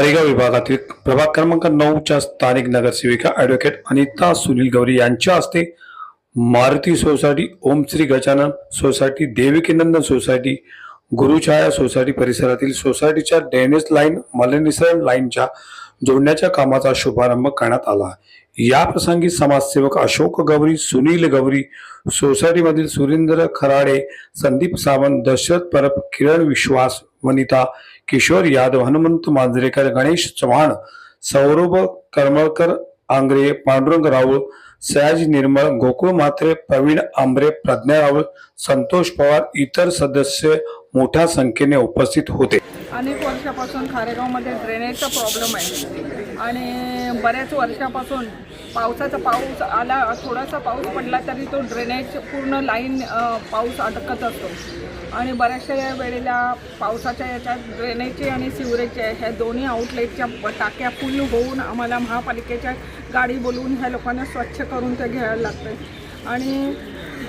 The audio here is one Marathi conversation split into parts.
खारेगाव विभागातील प्रभाग क्रमांक 9च्या स्थानिक नगरसेविका ॲडव्होकेट अनिता सुनील गौरी यांच्या हस्ते Maruti society, Om Shri Gajanan society, Devkinandan society, Guruchhaya society परिसरातील सोसायटीच्या ड्रेनेज लाईन मलनिसरण लाईनच्या जोडण्याच्या कामाचा शुभारंभ करण्यात आला। या प्रसंगी समाजसेवक अशोक गौरी, सुनील गौरी, सोसायटीमधील सुरेंद्र खराडे, संदीप सावंत, दशरथ परब, किरण विश्वास, वनिता किशोर यादव, हनुमंत मांजरेकर, गणेश चव्हाण, सौरभ करमळकर, आंग्रे, पांडुरंग राऊळ, सयाजी निर्मळ, गोकुळ म्हात्रे, प्रवीण आंबरे, प्रज्ञा राऊळ, संतोष पवार इतर सदस्य मोठ्या संख्येने उपस्थित होते। अनेक वर्षापासून खारेगावमध्ये ड्रेनेजचा प्रॉब्लेम आहे आणि बऱ्याच वर्षापासून पाऊस आला, थोडासा पाऊस पडला तरी तो ड्रेनेज पूर्ण लाईन पाऊस अटकत असतो आणि बऱ्याचशा वेळेला पावसाच्या याच्यात ड्रेनेजचे आणि सिवरेजचे ह्या दोन्ही आउटलेटच्या टाक्या फुल होऊन आम्हाला महापालिकेच्या गाडी बोलवून ह्या लोकांना स्वच्छ करून ते घ्यायला लागते आणि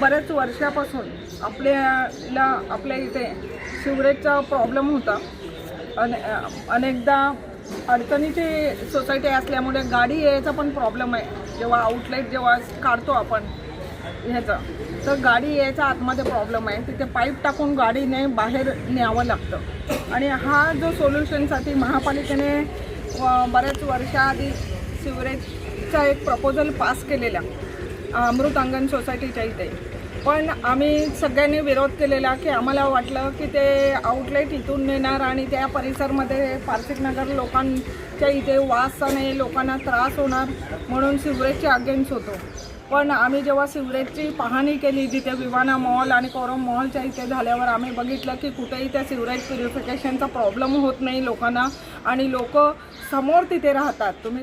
बऱ्याच वर्षापासून आपल्या इथे सिवरेजचा प्रॉब्लेम होता। अनेकदा अडचणीची सोसायटी असल्यामुळे गाडी यायचा पण प्रॉब्लेम आहे। जेव्हा आउटलेट जेव्हा काढतो आपण ह्याचा तर गाडी यायचा आतमध्ये प्रॉब्लेम आहे, तिथे पाईप टाकून गाडीने बाहेर न्यावं लागतं आणि हा जो सोल्युशनसाठी महापालिकेने बऱ्याच वर्षाआधी सिवरेजचा एक प्रपोजल पास केलेला अमृत अंगण सोसायटीच्या इथे, पण आम्ही सगळ्यांनी विरोध केलेला की आम्हाला वाटलं की ते आउटलेट इथून नेणार आणि त्या परिसरमध्ये पारसिकनगर लोकांच्या इथे वासाने लोकांना त्रास होणार म्हणून सिवरेजचे अगेन्स्ट होतो। पण आम्ही जेव्हा सिवरेजची पाहणी केली जिथे विवाना मॉल आणि कोरम मॉलच्या इथे झाल्यावर आम्ही बघितलं की कुठेही त्या सिवरेज प्युरिफिकेशनचा प्रॉब्लेम होत नाही लोकांना आणि लोक समोर तिथे राहतात। तुम्ही